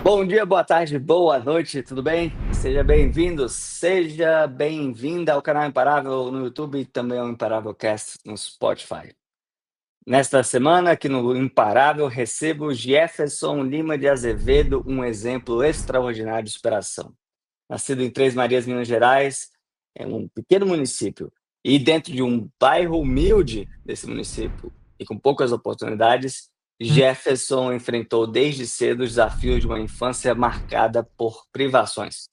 Bom dia, boa tarde, boa noite, tudo bem? Seja bem-vindo, seja bem-vinda ao canal Imparável no YouTube e também ao Imparável Cast no Spotify. Nesta semana, aqui no Imparável, recebo Jefferson Lima de Azevedo, um exemplo extraordinário de superação. Nascido em Três Marias, Minas Gerais, é um pequeno município, e dentro de um bairro humilde desse município e com poucas oportunidades, Jefferson enfrentou desde cedo os desafios de uma infância marcada por privações.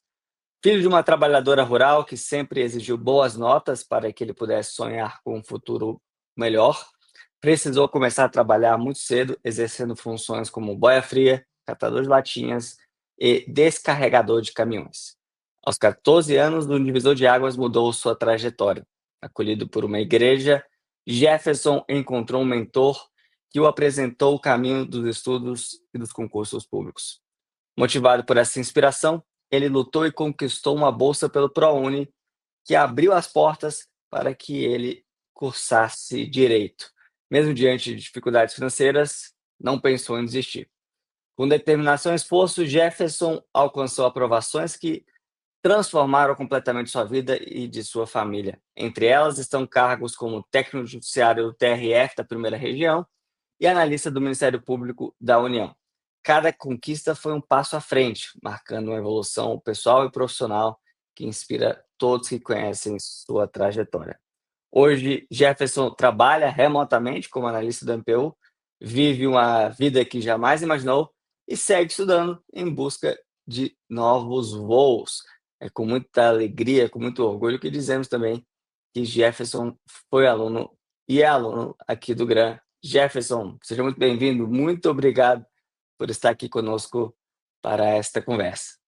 Filho de uma trabalhadora rural que sempre exigiu boas notas para que ele pudesse sonhar com um futuro melhor, precisou começar a trabalhar muito cedo, exercendo funções como boia-fria, catador de latinhas e descarregador de caminhões. Aos 14 anos, o divisor de águas mudou sua trajetória. Acolhido por uma igreja, Jefferson encontrou um mentor que o apresentou o caminho dos estudos e dos concursos públicos. Motivado por essa inspiração, ele lutou e conquistou uma bolsa pelo ProUni, que abriu as portas para que ele cursasse direito. Mesmo diante de dificuldades financeiras, não pensou em desistir. Com determinação e esforço, Jefferson alcançou aprovações que transformaram completamente sua vida e de sua família. Entre elas estão cargos como técnico judiciário do TRF da Primeira Região e analista do Ministério Público da União. Cada conquista foi um passo à frente, marcando uma evolução pessoal e profissional que inspira todos que conhecem sua trajetória. Hoje, Jefferson trabalha remotamente como analista do MPU, vive uma vida que jamais imaginou e segue estudando em busca de novos voos. É com muita alegria, com muito orgulho que dizemos também que Jefferson foi aluno e é aluno aqui do GRAN. Jefferson, seja muito bem-vindo, muito obrigado por estar aqui conosco para esta conversa.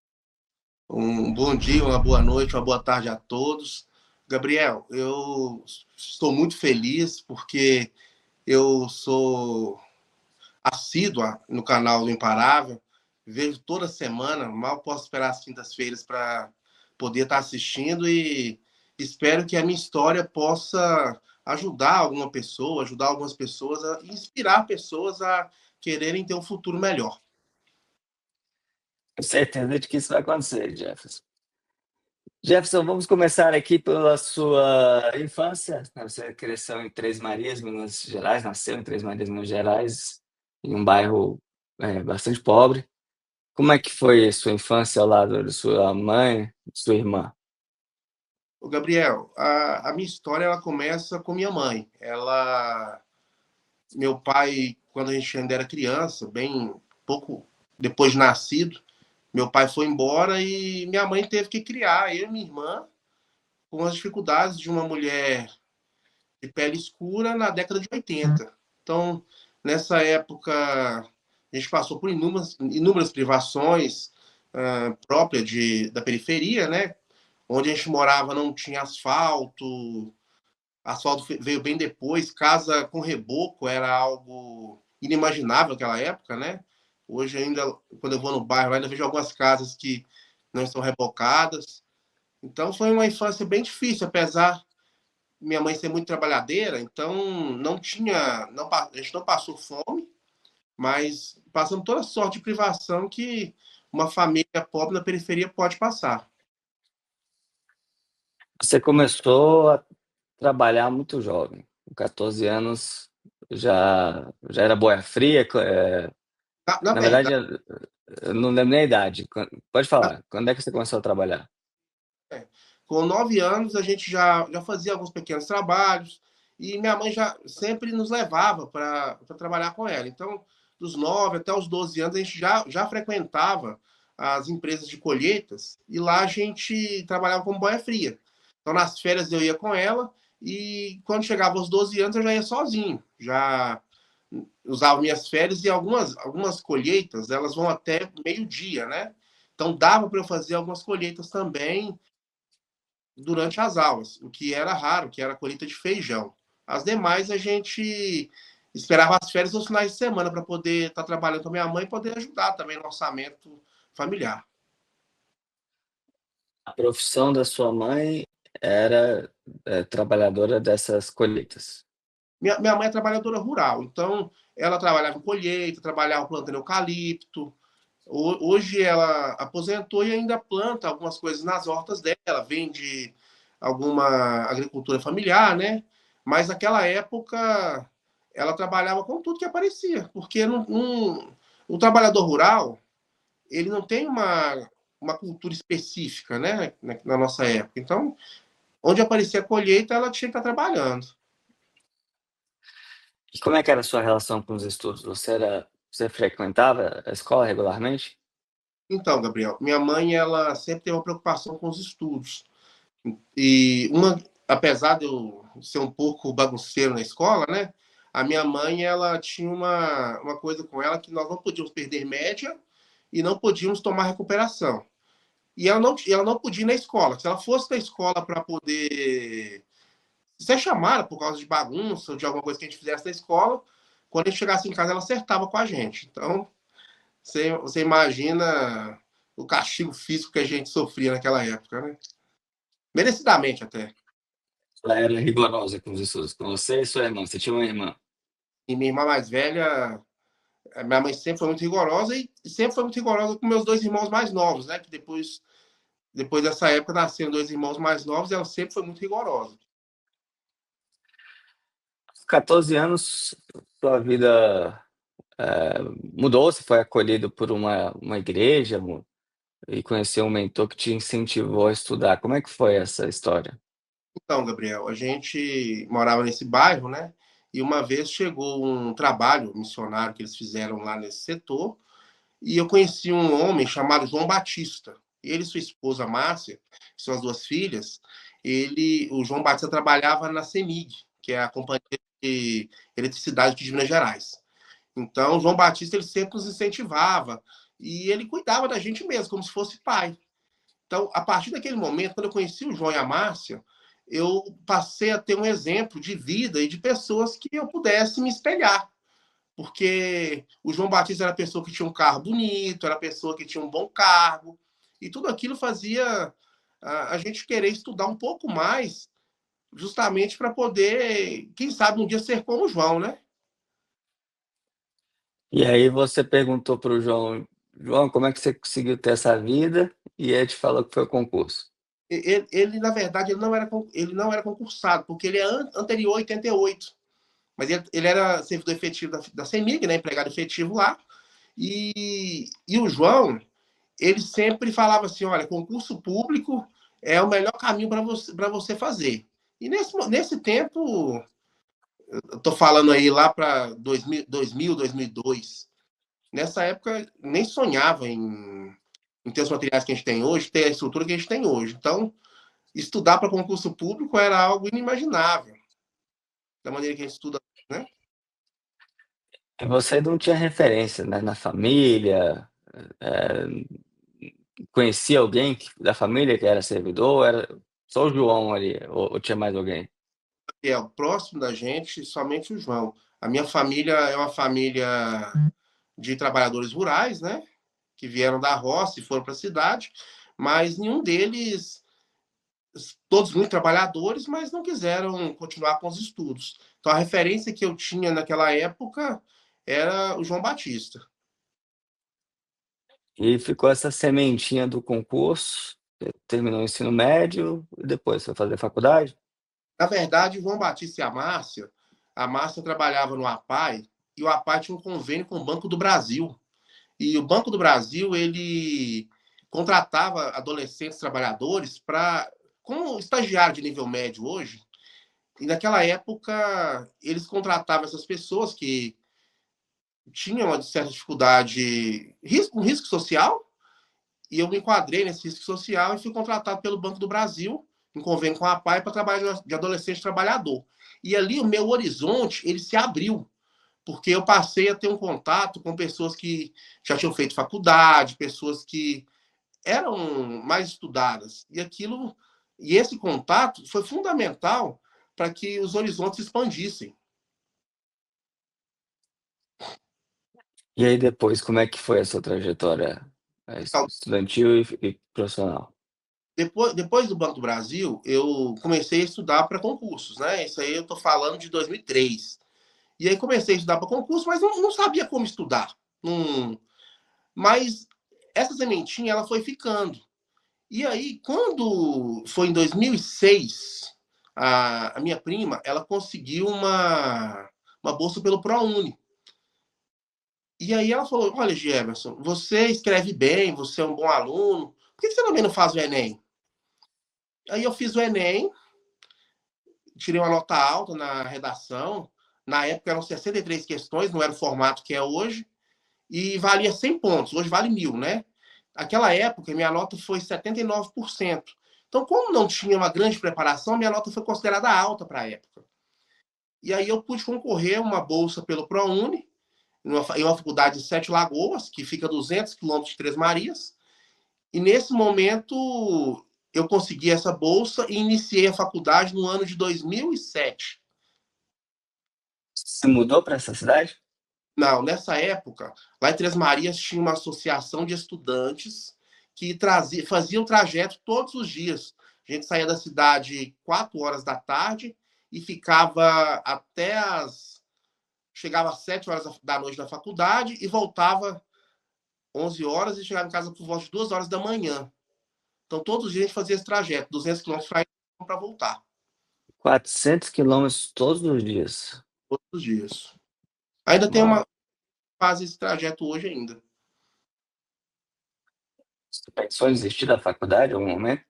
Um bom dia, uma boa noite, uma boa tarde a todos. Gabriel, eu estou muito feliz porque eu sou assíduo no canal do Imparável, vejo toda semana, mal posso esperar as quintas-feiras para poder estar assistindo e espero que a minha história possa ajudar alguma pessoa, ajudar algumas pessoas, a inspirar pessoas a quererem ter um futuro melhor. Tenho certeza de que isso vai acontecer, Jefferson. Jefferson, vamos começar aqui pela sua infância. Você cresceu em Três Marias, Minas Gerais, nasceu em Três Marias, Minas Gerais, em um bairro bastante pobre. Como é que foi a sua infância ao lado de sua mãe, de sua irmã? O Gabriel, a minha história ela começa com minha mãe. Meu pai, quando a gente ainda era criança, bem pouco depois de nascido, meu pai foi embora e minha mãe teve que criar eu e minha irmã com as dificuldades de uma mulher de pele escura na década de 80. Então, nessa época, a gente passou por inúmeras privações próprias da periferia, né? Onde a gente morava não tinha asfalto, asfalto veio bem depois, casa com reboco era algo inimaginável naquela época, né? Hoje ainda, quando eu vou no bairro, ainda vejo algumas casas que não estão rebocadas. Então foi uma infância bem difícil, apesar de minha mãe ser muito trabalhadeira, então não tinha, não, a gente não passou fome, mas passamos toda sorte de privação que uma família pobre na periferia pode passar. Você começou a trabalhar muito jovem, com 14 anos já era boia fria. Na Na verdade, verdade, eu não lembro nem a idade. Pode falar, quando é que você começou a trabalhar? com 9 anos, a gente já fazia alguns pequenos trabalhos e minha mãe já sempre nos levava para trabalhar com ela. Então, dos 9 até os 12 anos, a gente já frequentava as empresas de colheitas e lá a gente trabalhava como boia fria. Então, nas férias eu ia com ela e quando chegava aos 12 anos eu já ia sozinho. Já usava minhas férias e algumas colheitas, elas vão até meio-dia, né? Então, dava para eu fazer algumas colheitas também durante as aulas, o que era raro, que era a colheita de feijão. As demais a gente esperava as férias nos finais de semana para poder estar trabalhando com a minha mãe e poder ajudar também no orçamento familiar. A profissão da sua mãe era trabalhadora dessas colheitas. Minha mãe é trabalhadora rural, então ela trabalhava em colheita, trabalhava plantando eucalipto, Hoje ela aposentou e ainda planta algumas coisas nas hortas dela, vende alguma agricultura familiar, né? Mas naquela época ela trabalhava com tudo que aparecia, porque o trabalhador rural ele não tem uma cultura específica, né? Na nossa época. Então, onde aparecia a colheita, ela tinha que estar trabalhando. E como é que era a sua relação com os estudos? Você frequentava a escola regularmente? Então, Gabriel, minha mãe ela sempre teve uma preocupação com os estudos. Apesar de eu ser um pouco bagunceiro na escola, né? A minha mãe ela tinha uma coisa com ela que nós não podíamos perder média e não podíamos tomar recuperação. E ela não podia ir na escola. Se ela fosse na escola para poder ser chamada por causa de bagunça ou de alguma coisa que a gente fizesse na escola, quando a gente chegasse em casa, ela acertava com a gente. Então, você imagina o castigo físico que a gente sofria naquela época, né? Merecidamente até. Ela era rigorosa com os estudos, com você e sua irmã. Você tinha uma irmã. E minha irmã mais velha, a minha mãe sempre foi muito rigorosa e sempre foi muito rigorosa com meus dois irmãos mais novos, né? Que depois dessa época nasceram dois irmãos mais novos, e ela sempre foi muito rigorosa. Aos 14 anos, sua vida mudou, você foi acolhido por uma igreja e conheceu um mentor que te incentivou a estudar. Como é que foi essa história? Então, Gabriel, a gente morava nesse bairro, né? E uma vez chegou um trabalho missionário que eles fizeram lá nesse setor, e eu conheci um homem chamado João Batista. Ele e sua esposa Márcia, suas duas filhas, o João Batista trabalhava na CEMIG, que é a companhia de eletricidade de Minas Gerais. Então, o João Batista ele sempre nos incentivava e ele cuidava da gente mesmo, como se fosse pai. Então, a partir daquele momento, quando eu conheci o João e a Márcia, eu passei a ter um exemplo de vida e de pessoas que eu pudesse me espelhar. Porque o João Batista era a pessoa que tinha um carro bonito, era a pessoa que tinha um bom cargo, e tudo aquilo fazia a gente querer estudar um pouco mais, justamente para poder, quem sabe, um dia ser como o João, né? E aí você perguntou para o João, João, como é que você conseguiu ter essa vida? E ele te falou que foi o concurso. Na verdade, ele não era concursado, porque ele é anterior a 88. Mas ele era servidor efetivo da CEMIG, né, empregado efetivo lá. E o João, ele sempre falava assim: olha, concurso público é o melhor caminho para você fazer. E nesse tempo, eu estou falando aí lá para 2002, nessa época nem sonhava em ter os materiais que a gente tem hoje, ter a estrutura que a gente tem hoje. Então, estudar para concurso público era algo inimaginável, da maneira que a gente estuda, né? E você não tinha referência, né, na família, eh, conhecia alguém da família que era servidor, ou era só o João ali, ou tinha mais alguém? É o próximo da gente, somente o João. A minha família é uma família de trabalhadores rurais, né? Que vieram da roça e foram para a cidade, mas nenhum deles, todos muito trabalhadores, mas não quiseram continuar com os estudos. Então a referência que eu tinha naquela época era o João Batista. E ficou essa sementinha do concurso, você terminou o ensino médio e depois foi fazer faculdade? Na verdade, o João Batista e a Márcia trabalhava no APAI, e o APAI tinha um convênio com o Banco do Brasil. E o Banco do Brasil, ele contratava adolescentes trabalhadores para, como estagiário de nível médio hoje, e naquela época eles contratavam essas pessoas que tinham uma certa dificuldade, um risco social, e eu me enquadrei nesse risco social e fui contratado pelo Banco do Brasil, em convênio com a PAI, para trabalhar de adolescente trabalhador. E ali o meu horizonte ele se abriu, porque eu passei a ter um contato com pessoas que já tinham feito faculdade, pessoas que eram mais estudadas. E esse contato foi fundamental para que os horizontes se expandissem. E aí depois, como é que foi a sua trajetória, Então, estudantil e profissional? depois do Banco do Brasil, eu comecei a estudar para concursos, né? Isso aí eu estou falando de 2003. E aí comecei a estudar para concurso, mas não sabia como estudar. Mas essa sementinha ela foi ficando. E aí, quando foi em 2006, a minha prima ela conseguiu uma bolsa pelo ProUni. E aí ela falou: olha, Jefferson, você escreve bem, você é um bom aluno, por que você também não faz o Enem? Aí eu fiz o Enem, tirei uma nota alta na redação. Na época eram 63 questões, não era o formato que é hoje, e valia 100 pontos. Hoje vale 1.000, né? Naquela época, minha nota foi 79%. Então, como não tinha uma grande preparação, minha nota foi considerada alta para a época. E aí eu pude concorrer uma bolsa pelo ProUni, em uma faculdade de Sete Lagoas, que fica a 200 quilômetros de Três Marias. E nesse momento eu consegui essa bolsa e iniciei a faculdade no ano de 2007. Você mudou para essa cidade? Não, nessa época, lá em Três Marias tinha uma associação de estudantes que fazia o trajeto todos os dias. A gente saía da cidade 4 horas da tarde e ficava até as... Chegava às 7 horas da noite da faculdade e voltava 11 horas e chegava em casa por volta de 2 horas da manhã. Então, todos os dias a gente fazia esse trajeto, 200 quilômetros para voltar. 400 quilômetros todos os dias. Todos os dias. Ainda tem Uau. uma faz esse trajeto hoje ainda. Você pensou em desistir da faculdade em algum momento?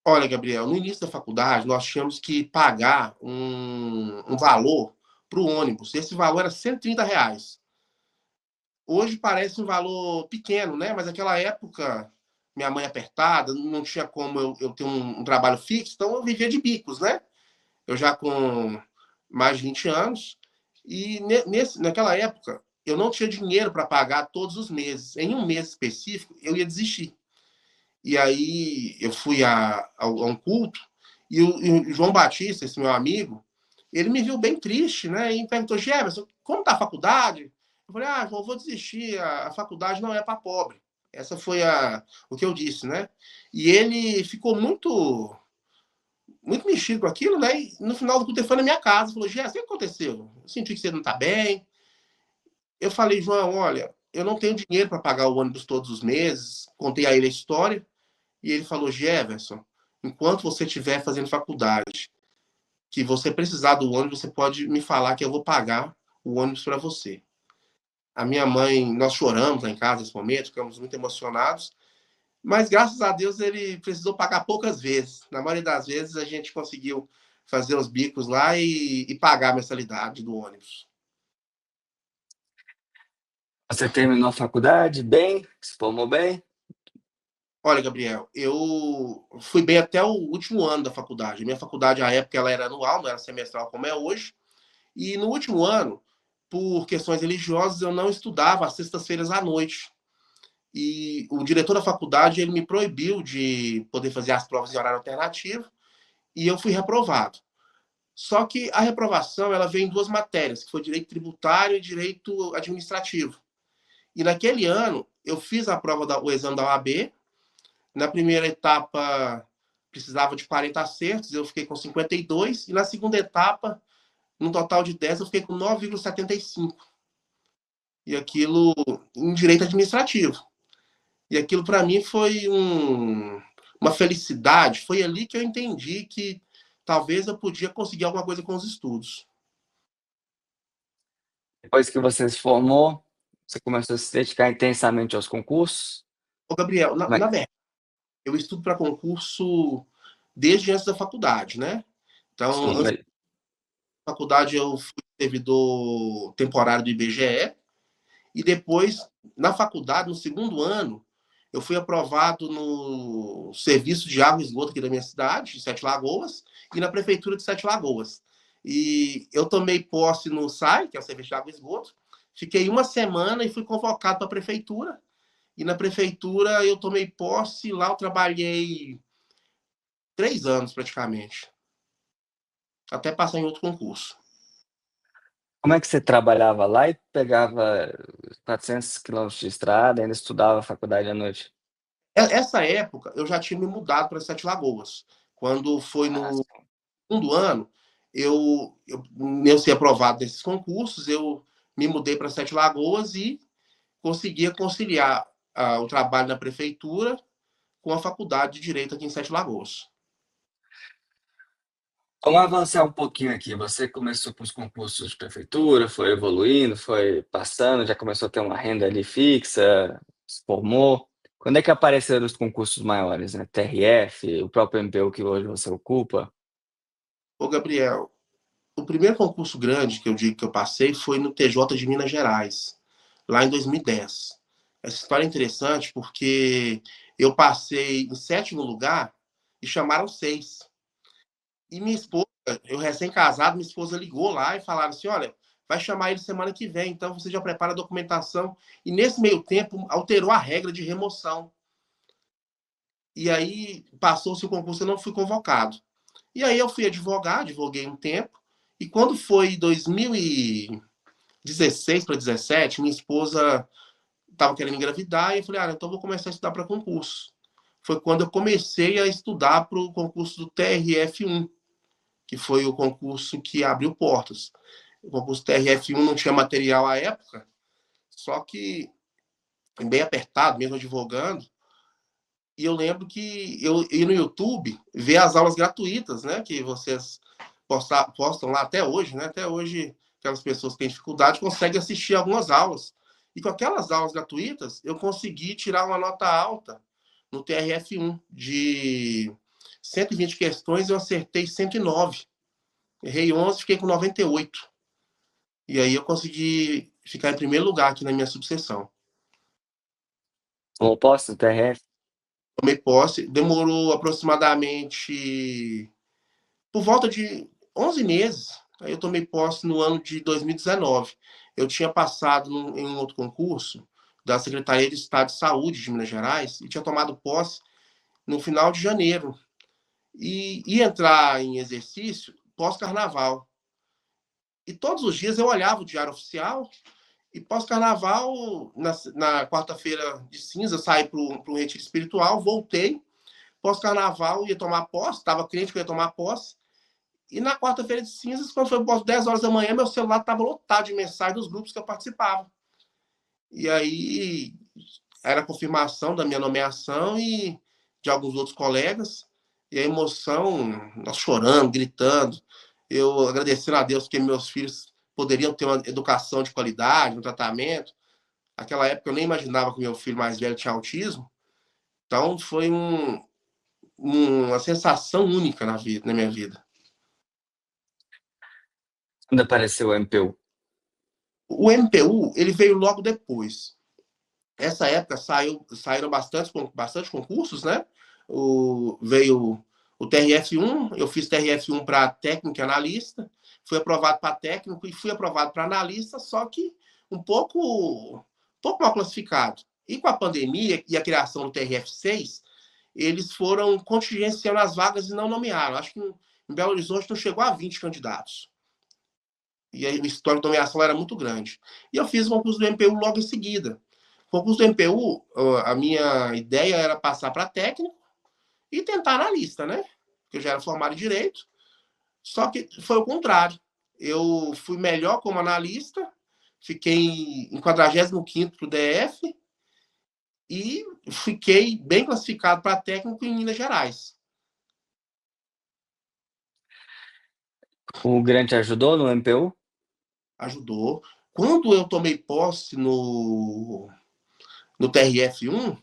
Olha, Gabriel, no início da faculdade, nós tínhamos que pagar um valor para o ônibus. Esse valor era R$ 130. Hoje parece um valor pequeno, né? Mas naquela época, minha mãe apertada, não tinha como eu ter um trabalho fixo, então eu vivia de bicos, né? Eu já com mais de 20 anos. E naquela época, eu não tinha dinheiro para pagar todos os meses. Em um mês específico, eu ia desistir. E aí eu fui a um culto e o João Batista, esse meu amigo, ele me viu bem triste, né? E perguntou: Jefferson, como tá a faculdade? Eu falei: João, vou desistir, a faculdade não é para pobre. Essa foi o que eu disse, né? E ele ficou muito mexido com aquilo, né? E no final do culto ele foi na minha casa, falou: Jefferson, o que aconteceu? Eu senti que você não tá bem. Eu falei: João, olha, eu não tenho dinheiro para pagar o ônibus todos os meses. Contei a ele a história. E ele falou: Jefferson, enquanto você estiver fazendo faculdade, que você precisar do ônibus, você pode me falar que eu vou pagar o ônibus para você. A minha mãe, nós choramos lá em casa nesse momento, ficamos muito emocionados, mas graças a Deus ele precisou pagar poucas vezes. Na maioria das vezes a gente conseguiu fazer os bicos lá e pagar a mensalidade do ônibus. Você terminou a faculdade bem? Se formou bem? Olha, Gabriel, eu fui bem até o último ano da faculdade. Minha faculdade, à época, ela era anual, não era semestral como é hoje. E no último ano, por questões religiosas, eu não estudava às sextas-feiras à noite. E o diretor da faculdade ele me proibiu de poder fazer as provas em horário alternativo e eu fui reprovado. Só que a reprovação ela veio em duas matérias, que foi direito tributário e direito administrativo. E naquele ano eu fiz a prova o exame da OAB. Na primeira etapa precisava de 40 acertos, eu fiquei com 52 e na segunda etapa no total de 10, eu fiquei com 9,75. E aquilo em direito administrativo. E aquilo para mim foi uma felicidade. Foi ali que eu entendi que talvez eu podia conseguir alguma coisa com os estudos. Depois que você se formou, você começou a se dedicar intensamente aos concursos? Ô, Gabriel, Como é na verdade, eu estudo para concurso desde antes da faculdade, né? Então, sim, antes da faculdade, eu fui servidor temporário do IBGE. E depois, na faculdade, no segundo ano, eu fui aprovado no serviço de água e esgoto aqui da minha cidade, de Sete Lagoas, e na prefeitura de Sete Lagoas. E eu tomei posse no SAI, que é o serviço de água e esgoto, fiquei uma semana e fui convocado para a prefeitura. E na prefeitura eu tomei posse, lá eu trabalhei 3 anos praticamente, até passar em outro concurso. como é que você trabalhava lá e pegava 400 quilômetros de estrada, ainda estudava a faculdade à noite? Essa época eu já tinha me mudado para Sete Lagoas. Quando foi Ah, no segundo ano, eu ser aprovado nesses concursos, eu me mudei para Sete Lagoas e conseguia conciliar o trabalho na prefeitura com a faculdade de Direito aqui em Sete Lagoas. Vamos avançar um pouquinho aqui. Você começou com os concursos de prefeitura, foi evoluindo, foi passando, já começou a ter uma renda ali fixa, se formou. Quando é que apareceram os concursos maiores, né? TRF, o próprio MPU que hoje você ocupa? Ô, Gabriel, o primeiro concurso grande que eu digo que eu passei foi no TJ de Minas Gerais, lá em 2010. Essa história é interessante porque eu passei em sétimo lugar e chamaram seis. E minha esposa, eu recém-casado, minha esposa ligou lá e falaram assim: olha, vai chamar ele semana que vem, então você já prepara a documentação. E nesse meio tempo, alterou a regra de remoção. E aí passou-se o concurso, eu não fui convocado. E aí eu fui advogar, advoguei um tempo. E quando foi 2016 para 2017, minha esposa estava querendo engravidar e eu falei: ah, então vou começar a estudar para concurso. Foi quando eu comecei a estudar para o concurso do TRF1, que foi o concurso que abriu portas. O concurso TRF1 não tinha material à época, só que bem apertado, mesmo advogando. E eu lembro que eu ia no YouTube ver as aulas gratuitas, né? Que vocês postam lá até hoje, né? Até hoje, aquelas pessoas que têm dificuldade conseguem assistir algumas aulas. E com aquelas aulas gratuitas, eu consegui tirar uma nota alta no TRF1 de 120 questões, eu acertei 109. Errei 11, fiquei com 98. E aí eu consegui ficar em primeiro lugar aqui na minha subseção. Como posso, TRF? Tomei posse, demorou aproximadamente por volta de 11 meses. Aí eu tomei posse no ano de 2019. Eu tinha passado em um outro concurso da Secretaria de Estado de Saúde de Minas Gerais e tinha tomado posse no final de janeiro. E ia entrar em exercício pós-carnaval. E todos os dias eu olhava o Diário Oficial. E pós-carnaval, na quarta-feira de cinza, eu saí para um retiro espiritual, voltei. Pós-carnaval, ia tomar posse, estava crente que eu ia tomar posse. E na quarta-feira de cinzas, quando foi por 10 horas da manhã, meu celular estava lotado de mensagens dos grupos que eu participava. E aí era a confirmação da minha nomeação e de alguns outros colegas. E a emoção, nós chorando, gritando. Eu agradecendo a Deus que meus filhos poderiam ter uma educação de qualidade, um tratamento. Naquela época eu nem imaginava que meu filho mais velho tinha autismo. Então foi uma sensação única na minha vida. Quando apareceu o MPU? O MPU ele veio logo depois. Essa época saíram bastante concursos, né? Veio o TRF1, eu fiz TRF1 para técnico e analista, fui aprovado para técnico e fui aprovado para analista, só que um pouco mal classificado. E com a pandemia e a criação do TRF6, eles foram contingenciando as vagas e não nomearam. Acho que em Belo Horizonte não chegou a 20 candidatos. E aí o histórico de nomeação era muito grande. E eu fiz o concurso do MPU logo em seguida. O concurso do MPU, a minha ideia era passar para técnico e tentar analista, né? Porque eu já era formado em Direito. Só que foi o contrário. Eu fui melhor como analista, fiquei em 45º para o DF e fiquei bem classificado para técnico em Minas Gerais. O Grande ajudou no MPU? Ajudou. Quando eu tomei posse no TRF1,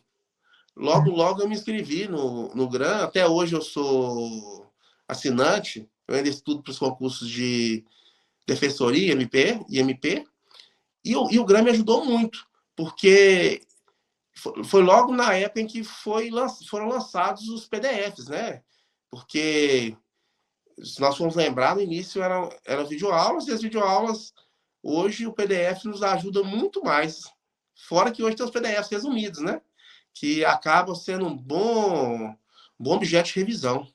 logo eu me inscrevi no GRAM. Até hoje eu sou assinante. Eu ainda estudo para os concursos de Defensoria, MP e MP. E o GRAM me ajudou muito, porque foi logo na época em que foram lançados os PDFs, né? Porque, se nós formos lembrar, no início eram videoaulas, e as videoaulas, hoje o PDF nos ajuda muito mais. Fora que hoje tem os PDFs resumidos, né? Que acabam sendo um bom objeto de revisão.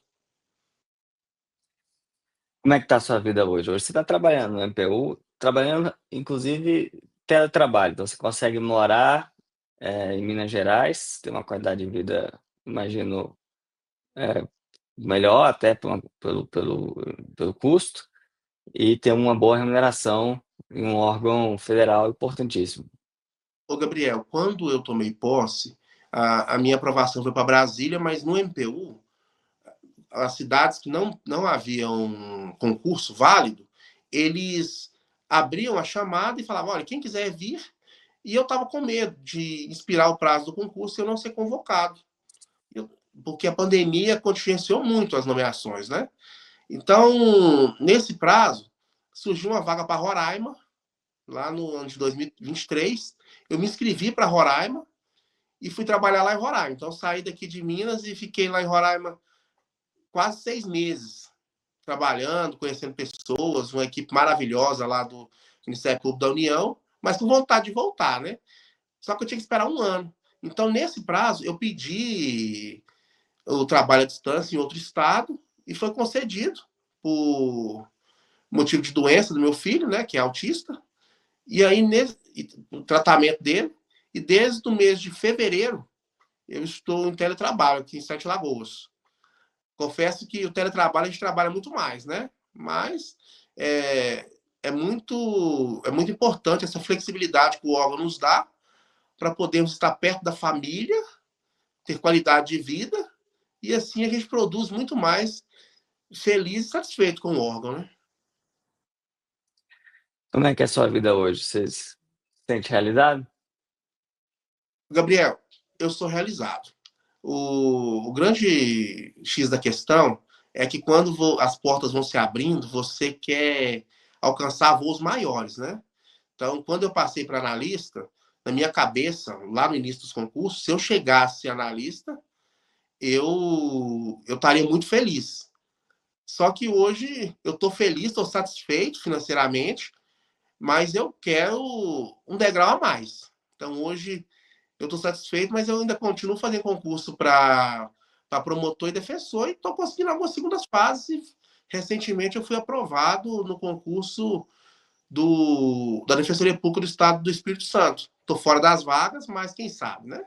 Como é que está a sua vida hoje? Hoje você está trabalhando no MPU, trabalhando inclusive teletrabalho, então você consegue morar em Minas Gerais, ter uma qualidade de vida, imagino, melhor até pelo custo, e ter uma boa remuneração em um órgão federal importantíssimo. Ô, Gabriel, quando eu tomei posse, a minha aprovação foi para Brasília, mas no MPU, as cidades que não haviam concurso válido, eles abriam a chamada e falavam, olha, quem quiser vir, e eu estava com medo de expirar o prazo do concurso e eu não ser convocado, porque a pandemia contingenciou muito as nomeações, né? Então, nesse prazo, surgiu uma vaga para Roraima, lá no ano de 2023. Eu me inscrevi para Roraima e fui trabalhar lá em Roraima. Então, saí daqui de Minas e fiquei lá em Roraima quase 6 meses, trabalhando, conhecendo pessoas, uma equipe maravilhosa lá do Ministério Público da União, mas com vontade de voltar, né? Só que eu tinha que esperar um ano. Então, nesse prazo, eu pedi o trabalho à distância em outro estado e foi concedido por motivo de doença do meu filho, né, que é autista. E aí, o tratamento dele, e desde o mês de fevereiro, eu estou em teletrabalho aqui em Sete Lagoas. Confesso que o teletrabalho a gente trabalha muito mais, né? Mas é muito importante essa flexibilidade que o órgão nos dá para podermos estar perto da família, ter qualidade de vida, e assim a gente produz muito mais feliz e satisfeito com o órgão, né? Como é que é a sua vida hoje? Você se sente realizado? Gabriel, eu sou realizado. O grande X da questão é que quando as portas vão se abrindo, você quer alcançar voos maiores, né? Então, quando eu passei para analista, na minha cabeça, lá no início dos concursos, se eu chegasse analista, eu estaria muito feliz. Só que hoje eu estou feliz, estou satisfeito financeiramente, mas eu quero um degrau a mais. Então, hoje eu estou satisfeito, mas eu ainda continuo fazendo concurso para promotor e defensor e estou conseguindo algumas segundas fases. Recentemente eu fui aprovado no concurso da Defensoria Pública do Estado do Espírito Santo. Estou fora das vagas, mas quem sabe, né?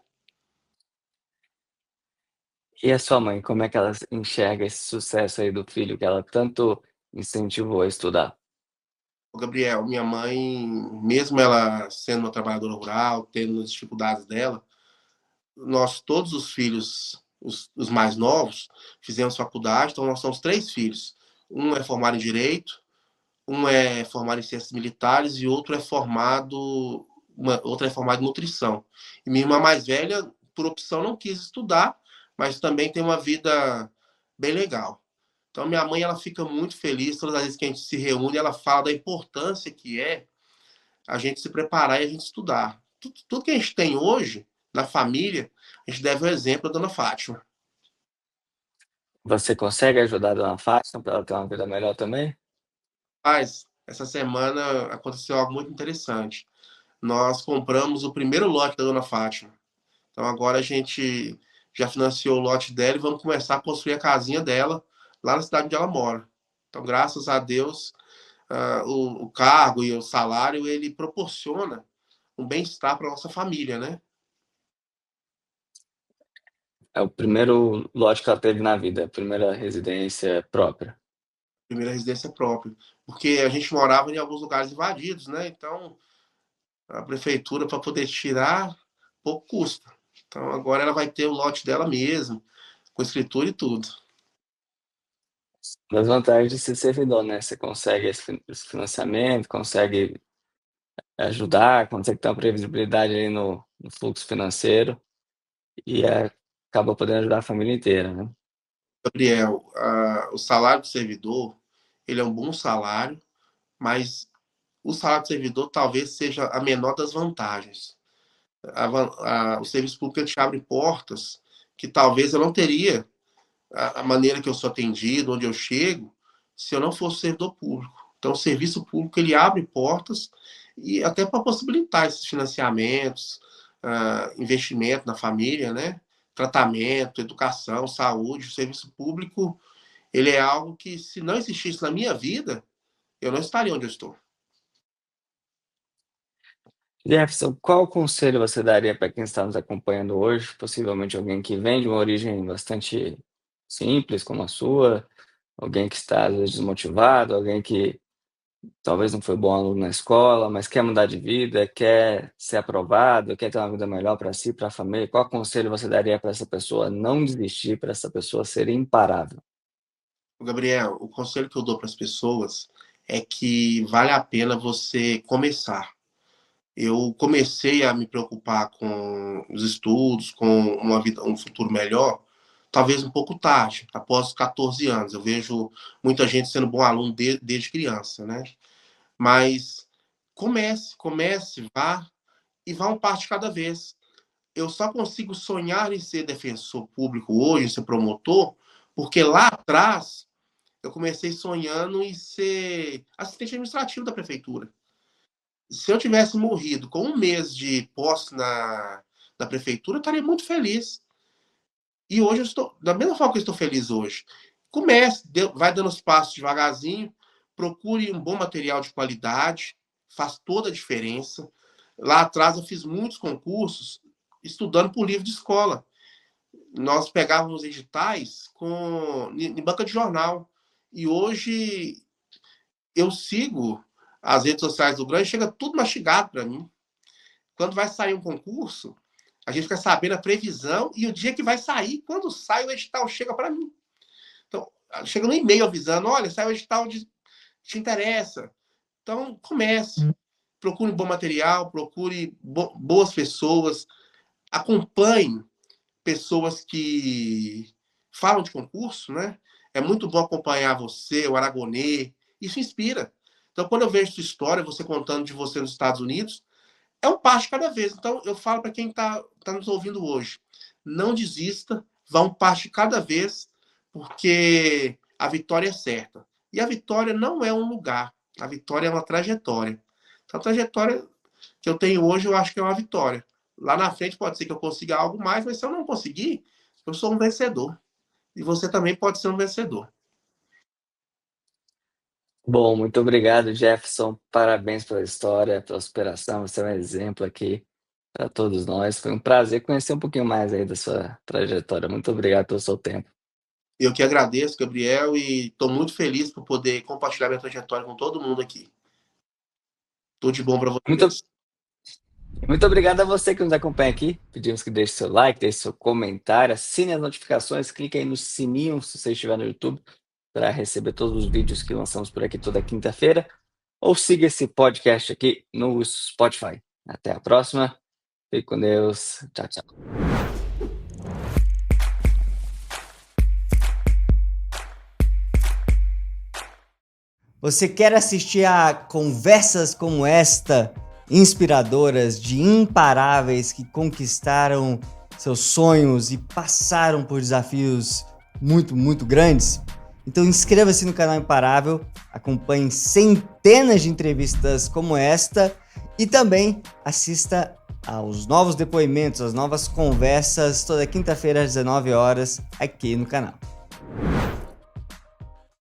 E a sua mãe, como é que ela enxerga esse sucesso aí do filho que ela tanto incentivou a estudar? Gabriel, minha mãe, mesmo ela sendo uma trabalhadora rural, tendo as dificuldades dela, nós, todos os filhos, os mais novos, fizemos faculdade, então nós somos 3 filhos. Um é formado em Direito, um é formado em Ciências Militares e outra é formada em Nutrição. E minha irmã mais velha, por opção, não quis estudar, mas também tem uma vida bem legal. Então, minha mãe, ela fica muito feliz todas as vezes que a gente se reúne, ela fala da importância que é a gente se preparar e a gente estudar. Tudo que a gente tem hoje na família, a gente deve o exemplo da dona Fátima. Você consegue ajudar a dona Fátima para ela ter uma vida melhor também? Mas, essa semana aconteceu algo muito interessante. Nós compramos o primeiro lote da dona Fátima. Então, agora a gente já financiou o lote dela e vamos começar a construir a casinha dela lá na cidade onde ela mora. Então, graças a Deus, o cargo e o salário, ele proporciona um bem-estar para nossa família, né? É o primeiro lote que ela teve na vida, a primeira residência própria. Primeira residência própria. Porque a gente morava em alguns lugares invadidos, né? Então, a prefeitura, para poder tirar, pouco custa. Então, agora ela vai ter o lote dela mesmo, com escritura e tudo. Das vantagens de ser servidor, né? Você consegue esse financiamento, consegue ajudar, consegue ter uma previsibilidade aí no fluxo financeiro e acaba podendo ajudar a família inteira, né? Gabriel, o salário do servidor, ele é um bom salário, mas o salário do servidor talvez seja a menor das vantagens. O serviço público te abre portas que talvez eu não teria a maneira que eu sou atendido, onde eu chego, se eu não fosse servidor público. Então, o serviço público ele abre portas e até para possibilitar esses financiamentos, investimento na família, né? Tratamento, educação, saúde. O serviço público ele é algo que, se não existisse na minha vida, eu não estaria onde eu estou. Jefferson, qual conselho você daria para quem está nos acompanhando hoje? Possivelmente alguém que vem de uma origem bastante simples, como a sua, alguém que está às vezes desmotivado, alguém que talvez não foi bom aluno na escola, mas quer mudar de vida, quer ser aprovado, quer ter uma vida melhor para si, para a família, qual conselho você daria para essa pessoa não desistir, para essa pessoa ser imparável? Gabriel, o conselho que eu dou para as pessoas é que vale a pena você começar. Eu comecei a me preocupar com os estudos, com uma vida, um futuro melhor, talvez um pouco tarde, após os 14 anos. Eu vejo muita gente sendo bom aluno desde criança, né? Mas comece, vá e vá um passo de cada vez. Eu só consigo sonhar em ser defensor público hoje, em ser promotor, porque lá atrás eu comecei sonhando em ser assistente administrativo da prefeitura. Se eu tivesse morrido com um mês de posse na prefeitura, eu estaria muito feliz. E hoje eu estou, da mesma forma que eu estou feliz hoje. Comece, vai dando os passos devagarzinho, procure um bom material de qualidade, faz toda a diferença. Lá atrás eu fiz muitos concursos estudando por livro de escola. Nós pegávamos editais em banca de jornal. E hoje eu sigo as redes sociais do Grão e chega tudo mastigado para mim. Quando vai sair um concurso, a gente fica sabendo a previsão e o dia que vai sair, quando sai o edital, chega para mim. Então, chega no e-mail avisando, olha, sai o edital te interessa. Então, comece. Procure bom material, procure boas pessoas, acompanhe pessoas que falam de concurso, né? É muito bom acompanhar você, o Aragonê, isso inspira. Então, quando eu vejo sua história, você contando de você nos Estados Unidos, é um passo cada vez. Então, eu falo para quem está nos ouvindo hoje, não desista, vá um passo cada vez, porque a vitória é certa. E a vitória não é um lugar, a vitória é uma trajetória. Então, a trajetória que eu tenho hoje, eu acho que é uma vitória. Lá na frente pode ser que eu consiga algo mais, mas se eu não conseguir, eu sou um vencedor. E você também pode ser um vencedor. Bom, muito obrigado, Jefferson. Parabéns pela história, pela superação. Você é um exemplo aqui para todos nós. Foi um prazer conhecer um pouquinho mais aí da sua trajetória. Muito obrigado pelo seu tempo. Eu que agradeço, Gabriel, e estou muito feliz por poder compartilhar minha trajetória com todo mundo aqui. Tudo de bom para Muito, vocês. muito obrigado a você que nos acompanha aqui. Pedimos que deixe seu like, deixe seu comentário, assine as notificações, clique aí no sininho se você estiver no YouTube para receber todos os vídeos que lançamos por aqui toda quinta-feira. Ou siga esse podcast aqui no Spotify. Até a próxima. Fique com Deus. Tchau, tchau. Você quer assistir a conversas como esta, inspiradoras, de imparáveis que conquistaram seus sonhos e passaram por desafios muito, muito grandes? Então inscreva-se no canal Imparável, acompanhe centenas de entrevistas como esta e também assista aos novos depoimentos, às novas conversas toda quinta-feira às 19 horas aqui no canal.